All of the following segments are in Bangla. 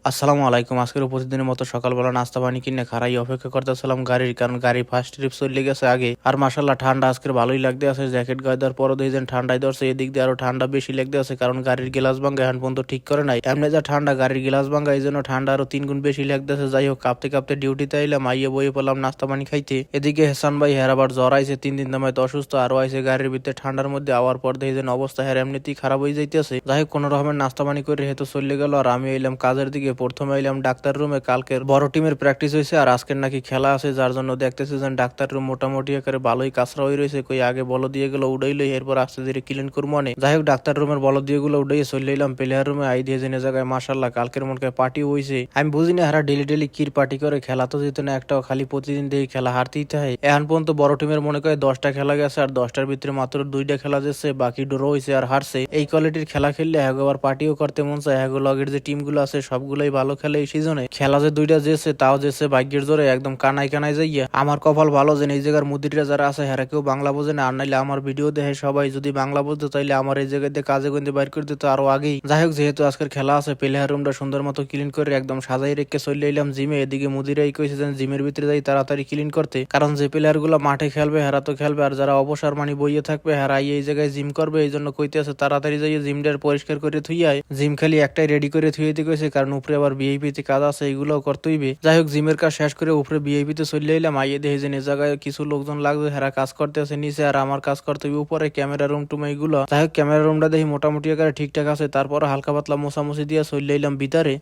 আসসালামু আলাইকুম। আজকেরও প্রতিদিনের মতো সকালবেলা নাস্তা পানি কিনে খাড়াই অপেক্ষা করতেছিলাম গাড়ির, কারণ গাড়ি ফার্স্ট ট্রিপ চলে গেছে আগে। আর মাশাল্লাহ ঠান্ডা আজকের ভালোই লাগতে আছে, জ্যাকেট গায়ে দেওয়ার পরও দেখছেন ঠান্ডায় ধরছে, এদিক দিয়ে আরো ঠান্ডা বেশি লাগতে আছে, কারণ গাড়ির গ্লাস ভাঙ্গা এখন পর্যন্ত ঠিক করে নাই। এমনি যা ঠান্ডা, গাড়ির গ্লাস ভাঙ্গা, এই জন্য ঠান্ডা আরো 3 গুণ বেশি লাগতেছে। যাই হোক, কাঁপতে কাঁপতে ডিউটিতে আইলাম, আইয়ে বইয়ে পেলাম নাস্তা পানি খাইতে। এদিকে হেসান ভাই হের আবার জ্বর আইছে, 3 দিন দামাইতে অসুস্থ, আরো আইছে গাড়ির ভিতরে ঠান্ডার মধ্যে। আওয়ার পর দেখছেন অবস্থা হের এমনিতেই খারাপ হয়ে যাইতেছে। যাই হোক, কোনো রকমের নাস্তা পানি করে হেতো চলে গেল, আর আমি এলাম কাজের দিকে। প্রথমে এলাম ডাক্তার রুমে। কালকের বড় টিমের প্র্যাকটিস হয়েছে আর আজকের নাকি খেলা আছে, যার জন্য দেখতেছে যে ডাক্তার রুম মোটামুটি আকারে ভালোই কাঁচরা হয়ে রয়েছে। কই আগে বল দিয়ে গেলো উড়াইলো, এরপর আস্তে ধীরে ক্লিন করবো মনে। যাই হোক, ডাক্তার রুমের বল দিয়ে গুলো উড়াইয়ে চলে এলাম প্লেয়ার রুমে। আই দিয়ে জেনে জায়গায় মাশাল্লাহ কালকের মনকে পার্টি হয়েছে। আমি বুঝিনি হারা ডেলি ডেলি কির পার্টি করে, খেলা তো যেত না একটাও, খালি প্রতিদিন দেখি খেলা হারতেই হয়। এখন পর্যন্ত বড় টিমের মনে করে 10টা খেলা গেছে, আর 10টার ভিতরে মাত্র 2টা খেলা যাচ্ছে, বাকি ড্র হয়েছে আর হারছে। এই কোয়ালিটির খেলা খেললে আবার পার্টিও করতে মন চায়। লগের যে টিমগুলো আছে সবগুলোই ভালো খেলে এই সিজনে। খেলা যে 2টা যেছে তাও যেছে ভাগ্যের জোরে, একদম কানায় কানায় যাইয়া। আমার কপাল ভালো যে এই জায়গার মুদিররা যারা আছে হেরা কেউ বাংলা বোঝে না, আর নাইলে আমার ভিডিও দেখে সবাই যদি বাংলা বুঝতো তাইলে আমার এই জায়গায় দিয়ে কাজে গন্ধে বাইর করে দিত আরো আগেই। যাই হোক, যেহেতু আজকের খেলা আছে, প্লেয়ার রুমটা সুন্দর মতো ক্লিন করে একদম সাজাই রেখে চলে এলাম জিমে। এদিকে মুদিরাই কইছে যে জিমের ভিতরে যাই তাড়াতাড়ি ক্লিন করতে, কারণ যে প্লেয়ার গুলো মাঠে খেলবে হেরা তো খেলবে, আর যারা অবসর মানি বইয়ে থাকবে হেরা এই জায়গায় জিম করবে। এই জন্য কইতে আছে তাড়াতাড়ি যাই জিমটার পরিষ্কার করে থুইয়ায়। জিম খালি একটাই রেডি করে থুইতে কইছে, কারণ উপরে আবার ভিআইপি তে কাজ আছে, এগুলোও করতে হইবে। যাই হোক, জিমের কাজ শেষ করে উপরে ভিআইপি তে চলে এলাম। আইয়ে দেখে যে জায়গায় কিছু লোকজন লাগবে, হেরা কাজ করতে আছে নিচে, আর আমার কাজ করতে হবে উপরে ক্যামেরা রুম টুম এইগুলো। যাই হোক, ক্যামেরা রুমটা দেখি মোটামুটি আকারে ঠিকঠাক আছে, তারপর হালকা পাতলা মোছামুছি দিয়ে চলে এলাম ভিতরে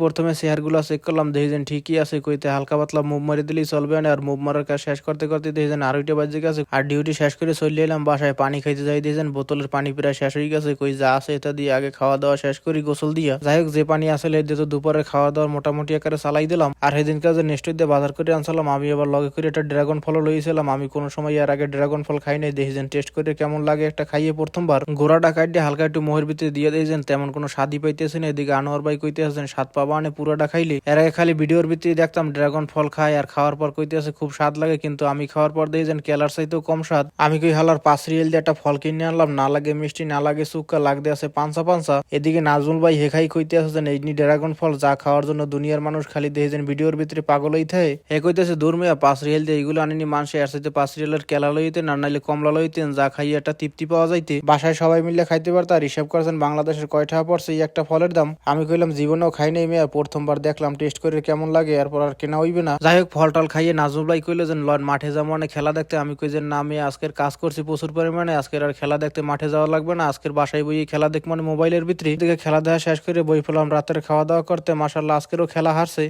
প্রথমে চেয়ার গুলো চেক করলাম, দেখি যে ঠিকই আছে। কইতে হালকা পাতলা মুভ মারি দিলেই চলবে না, আর মুভ মারার কাজ শেষ করতে করতে দেখি যে আড়াইটা বাজে গেছে। আর ডিউটি শেষ করে চলে এলাম বাসায়। পানি খাইতে যাই দিয়েছেন, বোতলের পানি প্রায় শেষ হয়ে গেছে। কই যা আছে এটা দিয়ে আগে খাওয়া দাওয়া শেষ করি গোসল দিয়া। যাই হোক, যে পানি আসলে দিয়ে দুপুরে খাওয়া দাওয়ার মোটামুটি আকারে চালাই দিলাম। আর সেদিন কাজে নেক্সট দিয়ে বাজার করে আনছিলাম, আমি আবার লগে করে একটা ড্রাগন ফল লইছিলাম। আমি কোনো সময় এর আগে ড্রাগন ফল খাই নাই, দেখেছেন টেস্ট করে কেমন লাগে। একটা খাইয়ে প্রথমবার গোড়াটা কাটিয়ে হালকা একটু মোহের ভিতরে দিয়ে দিয়েছেন, তেমন কোনো স্বাদই পাইতেছেন। এদিকে আনোয়ার ভাই কইতে আছেন স্বাদ পাবা আনে পুরোটা খাইলে। এর আগে খালি ভিডিওর ভিতরে দেখতাম ড্রাগন ফল খায়, আর খাওয়ার পর কইতে আছে খুব স্বাদ লাগে, কিন্তু আমি খাওয়ার পর দেখেছেন কেলার চাইতেও কম স্বাদ। আমি কই হালার 5 রিয়েল দিয়ে একটা ফল কিনে আনলাম, না লাগে মিষ্টি না লাগে সুক্কা, লাগতে আছে পাঞ্চা পাঞ্চা। এদিকে নাজমুল ভাই হেখাই কইতে আছেন এই ড্রাগন ফল যা খাওয়ার জন্য দুনিয়ার মানুষ খালি দেখেছেন ভিডিওর ভিতরে পাগল হই থাকে। হে কইতেছে দূর মেয়া 5 রিয়েল দিয়ে এইগুলো আনিনি, মানুষে এর সাথে 5 রিয়েলের কেলা লইতেন আর নাইলে কমলা লইতেন, যা খাইয়ে একটা তৃপ্তি পাওয়া যাইতে, বাসায় সবাই মিলে খাইতে পারত। আর হিসাব করছেন বাংলাদেশের কয় টাকা পড়ছে এই একটা ফলের দাম। আমি কইলাম জীবনেও খাই নাই মেয়া, প্রথমবার দেখলাম টেস্ট করে কেমন লাগে, এরপর আর কেনা হইবে না। যাই হোক, ফল টল খাইয়ে নাজমুল ভাই কইলো যে লন মাঠে যাবো মানে খেলা দেখতে। আমি কই যে না, আমি আজকের কাজ করছি প্রচুর পরিমাণে, আজকের আর খেলা দেখতে মাঠে যাওয়া লাগবে না, আজকের বাসায় বই খেলা দেখ মানে মোবাইলের ভিতরে। দিকে খেলা দেখা শেষ করে বই পেলাম রাতের খাওয়া দাওয়া করতে। মাশাল্লাহ আজকেরও খেলা হারছে।